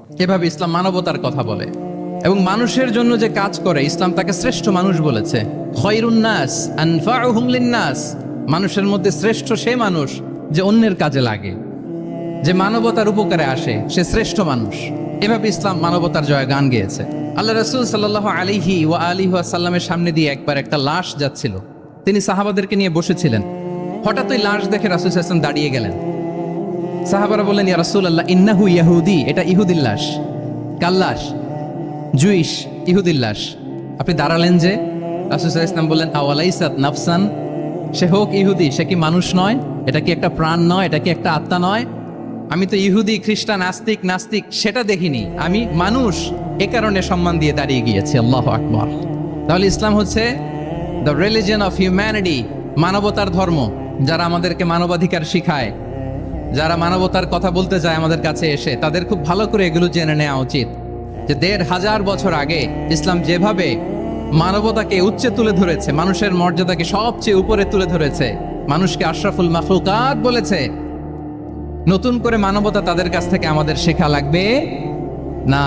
এভাবে ইসলাম মানবতার কথা বলে এবং মানুষের জন্য যে কাজ করে ইসলাম তাকে শ্রেষ্ঠ মানুষ বলেছে। খয়রুন নাস আনফাউহুম লিন-নাস, মানুষের মধ্যে শ্রেষ্ঠ সে মানুষ যে অন্যের কাজে লাগে, যে মানবতার উপকারে আসে, সে শ্রেষ্ঠ মানুষ। এভাবে ইসলাম মানবতার জয় গান গেয়েছে। আল্লাহ রাসূল সাল্লাল্লাহু আলাইহি ওয়া আলিহি ওয়াসাল্লামের সামনে দিয়ে একবার একটা লাশ যাচ্ছিল। তিনি সাহাবাদেরকে নিয়ে বসেছিলেন। হঠাৎ ওই লাশ দেখে রাসূল সাল্লাল্লাহু আলাইহি ওয়াসাল্লাম দাঁড়িয়ে গেলেন। সাহাবারা বললেন, ইয়া রাসূলুল্লাহ, ইন্নাহু ইয়াহুদি, এটা ইহুদির লাশ। কার লাশ? জুইশ, ইহুদির লাশ। আপনি দাঁড়ালেন যে? রাসূল সাল্লাল্লাহু আলাইহি ওয়াসাল্লাম বললেন, আওয়ালাইসাত নাফসান, সে হোক ইহুদি, সে কি মানুষ নয়? এটা কি একটা প্রাণ নয়? এটা কি একটা আত্মা নয়? আমি তো ইহুদি, খ্রিস্টান, আস্তিক, নাস্তিক সেটা দেখিনি, আমি মানুষ, এ কারণে সম্মান দিয়ে দাঁড়িয়ে গিয়েছি। আল্লাহু আকবার। তাহলে ইসলাম হচ্ছে দ্য রিলিজিয়ন অফ হিউম্যানিটি, মানবতার ধর্ম। যারা আমাদেরকে মানবাধিকার শিখায়, যারা মানবতার কথা বলতে চায় আমাদের কাছে এসে, তাদের খুব ভালো করে এগুলো জেনে নেওয়া উচিত যে ১৫০০ বছর আগে ইসলাম যেভাবে মানবতাকে উচ্চে তুলে ধরেছে, মানুষের মর্যাদাকে সবচেয়ে উপরে তুলে ধরেছে, মানুষকে আশরাফুল মাখলুকাত বলেছে, নতুন করে মানবতা তাদের কাছ থেকে আমাদের শেখা লাগবে না।